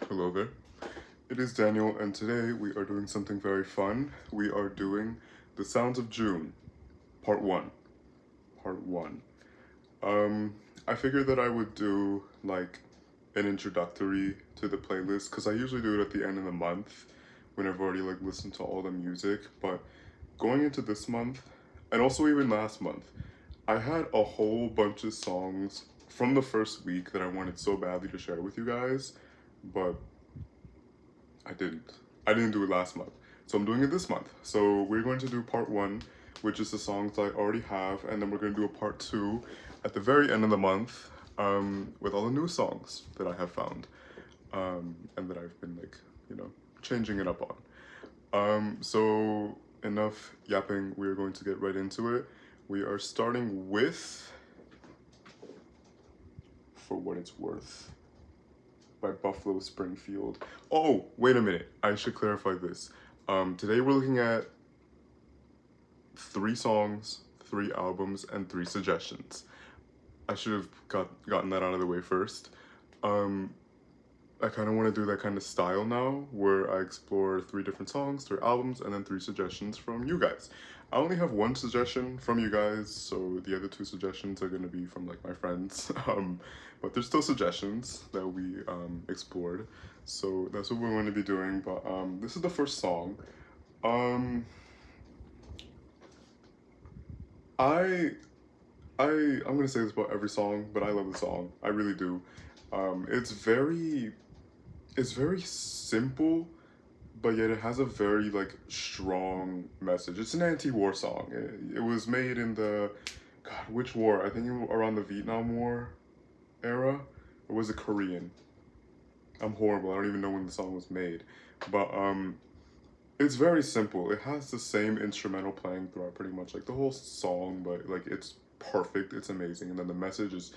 Hello there. It is Daniel, and today we are doing something very fun. We are doing The Sounds of June, Part 1. Part 1. Um, I figured that I would do like an introductory to the playlist because I usually do it at the end of the month when I've already like listened to all the music. But going into this month, and also even last month, I had a whole bunch of songs from the first week that I wanted so badly to share with you guys, but I didn't. I didn't do it last month. So I'm doing it this month. So we're going to do part one, which is the songs I already have, and then we're going to do a part two at the very end of the month with all the new songs that I have found and that I've been like, changing it up on. So enough yapping, we're going to get right into it. We are starting with For What It's Worth by Buffalo Springfield. Oh, wait a minute. I should clarify this. Today we're looking at 3 songs, 3 albums, and 3 suggestions. I should have gotten that out of the way first. I kind of want to do that kind of style now, where I explore 3 different songs, 3 albums, and then 3 suggestions from you guys. I only have 1 suggestion from you guys, so the other 2 suggestions are going to be from like my friends. But there's still suggestions that we explored, so that's what we're going to be doing. But this is the first song. I I'm gonna say this about every song, but I love the song. I really do. It's very simple, but yet it has a very like strong message. It's an anti-war song. It was made in the God, which war? I think around the Vietnam War era, or was it Korean? I'm horrible. I don't even know when the song was made, but it's very simple. It has the same instrumental playing throughout pretty much like the whole song, but like it's perfect. It's amazing, and then the message is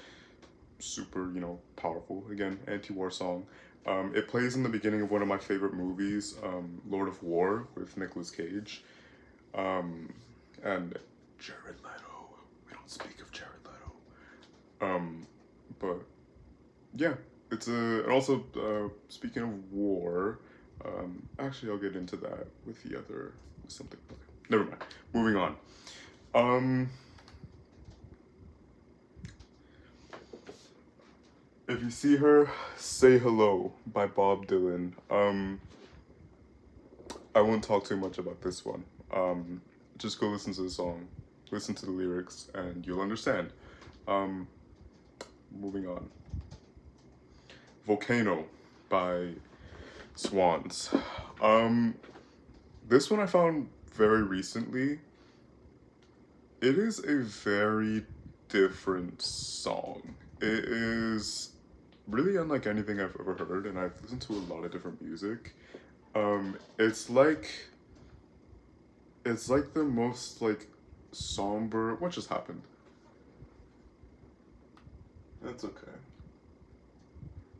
super, powerful. Again, anti-war song. It plays in the beginning of one of my favorite movies, Lord of War, with Nicolas Cage, and Jared Leto. We don't speak of Jared Leto. But yeah, it's a. And also, speaking of war, actually, I'll get into that with the other something. Okay, never mind. Moving on. Um, If you see her, say hello by Bob Dylan. I won't talk too much about this one. Just go listen to the song, listen to the lyrics, and you'll understand. Um, Moving on. Volcano by Swans. Um, this one I found very recently. It is a very different song. It is really unlike anything I've ever heard, and I've listened to a lot of different music. It's like the most like somber. What just happened? That's okay.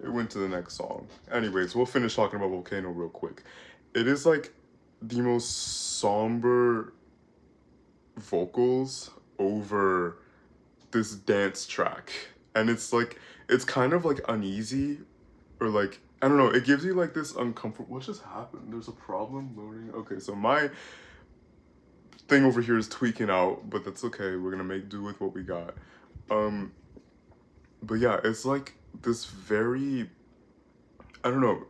It went to the next song. Anyways, we'll finish talking about Volcano real quick. It is like the most somber vocals over this dance track, and it's kind of like uneasy, or like I don't know. It gives you like this uncomfortable. What just happened? There's a problem loading. Okay, so my thing over here is tweaking out, but that's okay. We're gonna make do with what we got. Um, but yeah, it's like this very, I don't know.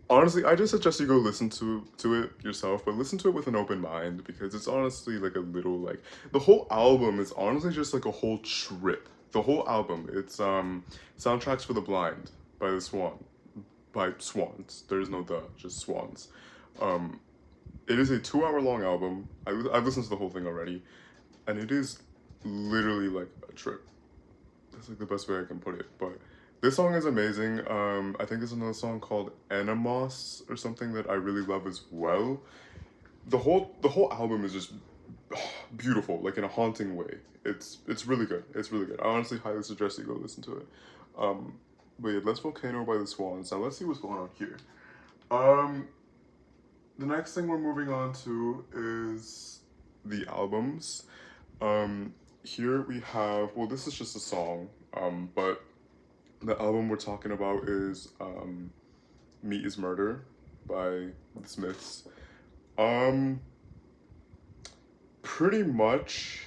Honestly, I just suggest you go listen to it yourself, but listen to it with an open mind because it's honestly like a little like the whole album is honestly just like a whole trip. The whole album, it's Soundtracks for the Blind by the Swan, by Swans. There's no the, just Swans. Um, it is a 2 hour long album. I've listened to the whole thing already, and it is literally like a trip. That's like the best way I can put it. But this song is amazing. I think there's another song called Animos or something that I really love as well. The whole album is just beautiful, like in a haunting way. It's really good. It's really good. I honestly highly suggest you go listen to it. But yeah, let's Volcano by the Swans. Now let's see what's going on here. Um, the next thing we're moving on to is the albums. Here we have, well, this is just a song, but the album we're talking about is Meat is Murder by the Smiths. Um, pretty much,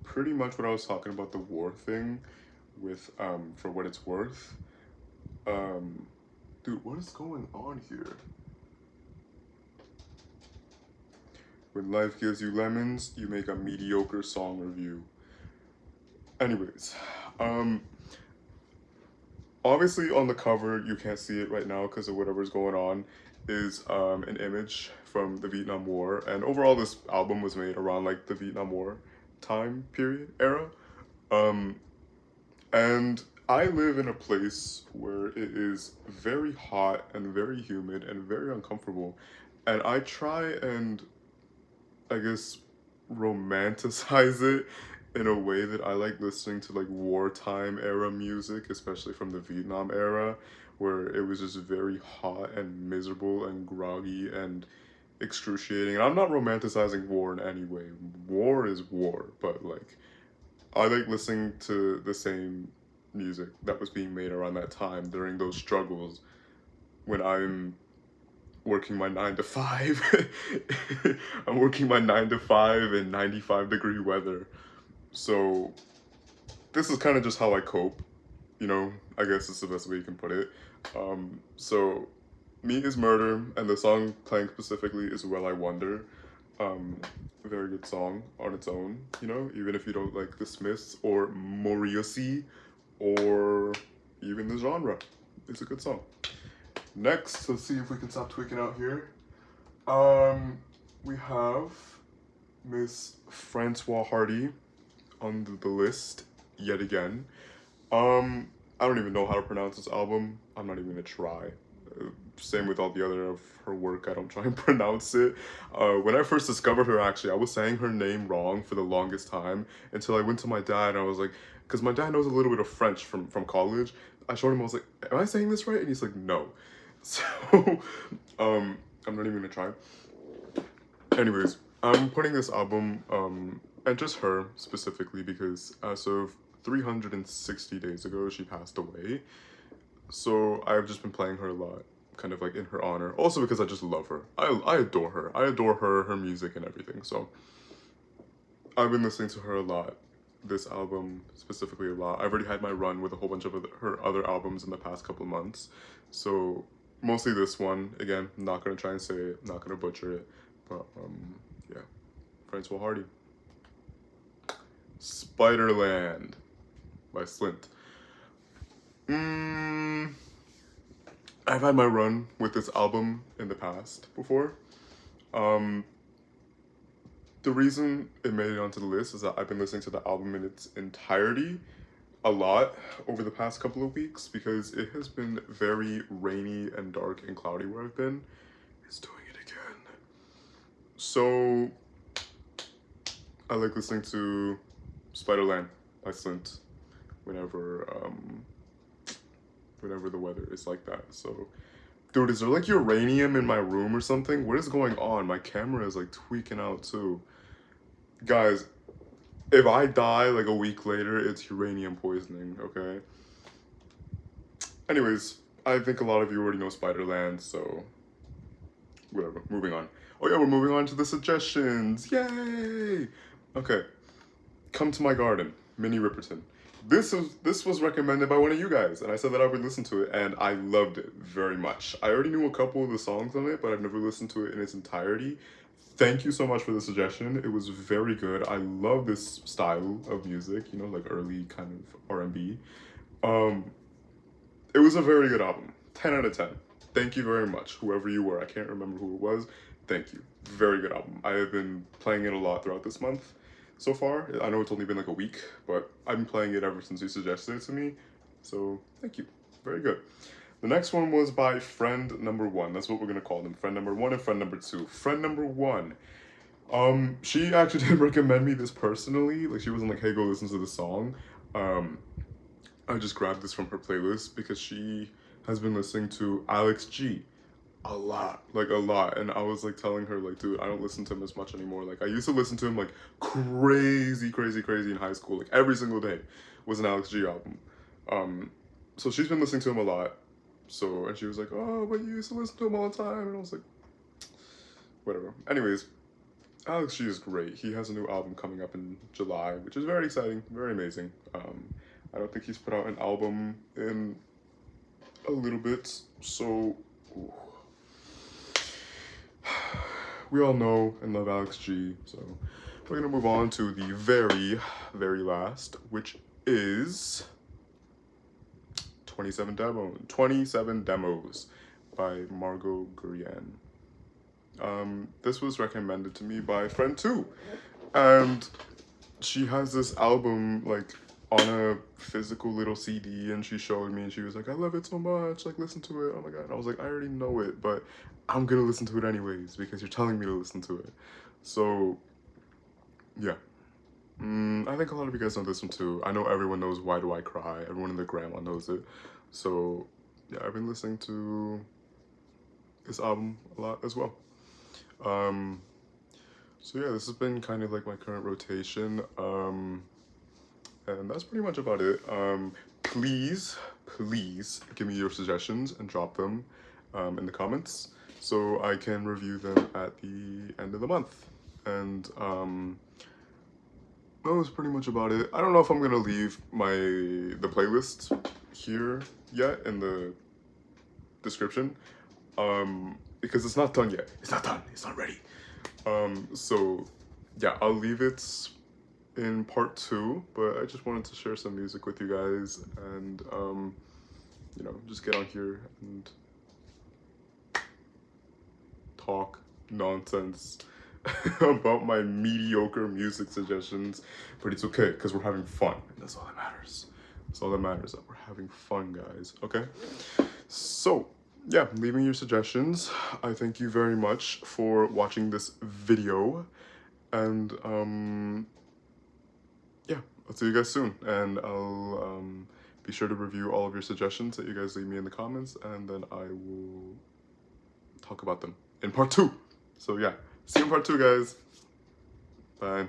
pretty much what I was talking about the war thing with For What It's Worth. Um, dude, what is going on here? When life gives you lemons, you make a mediocre song review. Anyways, obviously on the cover, you can't see it right now because of whatever's going on, is an image from the Vietnam War. And overall, this album was made around like the Vietnam War time period era. Um, and I live in a place where it is very hot and very humid and very uncomfortable. And I try and, I guess, romanticize it in a way that I like listening to like wartime era music, especially from the Vietnam era, where it was just very hot and miserable and groggy and excruciating. And I'm not romanticizing war in any way. War is war, but like I like listening to the same music that was being made around that time during those struggles when I'm working my 9 to 5. I'm working my 9 to 5 in 95-degree weather. So this is kind of just how I cope, you know, I guess it's the best way you can put it. So Meat is Murder, and the song playing specifically is Well I Wonder. A very good song on its own, you know, even if you don't like the Smiths or Morrissey or even the genre. It's a good song. Next, let's see if we can stop tweaking out here. We have Miss Francois Hardy on the list yet again. I don't even know how to pronounce this album. I'm not even gonna try. Same with all the other of her work. I don't try and pronounce it. When I first discovered her, actually, I was saying her name wrong for the longest time until I went to my dad and I was like, because my dad knows a little bit of French from college. I showed him, I was like, am I saying this right? And he's like, no. So, I'm not even gonna try. Anyways, I'm putting this album, and just her specifically because as of 360 days ago, she passed away. So I've just been playing her a lot, kind of like in her honor. Also because I just love her. I adore her. I adore her music and everything. So I've been listening to her a lot. This album specifically a lot. I've already had my run with a whole bunch of her other albums in the past couple of months. So mostly this one. Again, I'm not gonna try and say it, not gonna butcher it. But yeah. Francois Hardy. Spiderland by Slint. I've had my run with this album in the past before. The reason it made it onto the list is that I've been listening to the album in its entirety a lot over the past couple of weeks because it has been very rainy and dark and cloudy where I've been. It's doing it again. So I like listening to Spiderland by Slint whenever the weather is like that. So dude, is there like uranium in my room or something? What is going on? My camera is like tweaking out too. Guys, if I die like a week later, it's uranium poisoning, okay? Anyways, I think a lot of you already know Spiderland, so whatever, moving on. Oh yeah, we're moving on to the suggestions, yay! Okay, Come to My Garden, Minnie Riperton. This was recommended by one of you guys, and I said that I would listen to it, and I loved it very much. I already knew a couple of the songs on it, but I've never listened to it in its entirety. Thank you so much for the suggestion. It was very good. I love this style of music, you know, like early kind of R&B. It was a very good album. 10 out of 10. Thank you very much, whoever you were. I can't remember who it was. Thank you. Very good album. I have been playing it a lot throughout this month. So far, I know it's only been like a week, but I've been playing it ever since you suggested it to me. So thank you. Very good. The next one was by friend number 1. That's what we're gonna call them. Friend number 1 and friend number 2. Friend number 1. She actually did recommend me this personally. Like she wasn't like, hey, go listen to the song. I just grabbed this from her playlist because she has been listening to Alex G a lot, and I was like telling her like, dude, I don't listen to him as much anymore. Like I used to listen to him like crazy in high school, like every single day was an Alex G album. So she's been listening to him a lot, So, and she was like, oh, but you used to listen to him all the time. And I was like, whatever. Anyways, Alex G is great. He has a new album coming up in July, which is very exciting, very amazing. I don't think he's put out an album in a little bit, so ooh. We all know and love Alex G, so we're gonna move on to the very, very last, which is 27 Demos by Margot Guryan. This was recommended to me by friend 2, and she has this album like on a physical little CD, and she showed me, and she was like, I love it so much, like listen to it, oh my god. And I was like, I already know it, but I'm gonna listen to it anyways because you're telling me to listen to it. So yeah, I think a lot of you guys know this one too. I know everyone knows Why Do I Cry, everyone in their grandma knows it. So yeah, I've been listening to this album a lot as well. So yeah, this has been kind of like my current rotation, and that's pretty much about it. Please give me your suggestions and drop them in the comments so I can review them at the end of the month. And that was pretty much about it. I don't know if I'm gonna leave the playlist here yet in the description, because it's not done yet. It's not done. It's not ready. So yeah, I'll leave it in part 2, but I just wanted to share some music with you guys and you know, just get on here and talk nonsense about my mediocre music suggestions, but it's okay because we're having fun, and that's all that matters. That's all that matters, that we're having fun, guys. Okay, so yeah, leave me your suggestions. I thank you very much for watching this video, and yeah, I'll see you guys soon, and I'll be sure to review all of your suggestions that you guys leave me in the comments, and then I will talk about them in part 2. So yeah, see you in part 2, guys. Bye.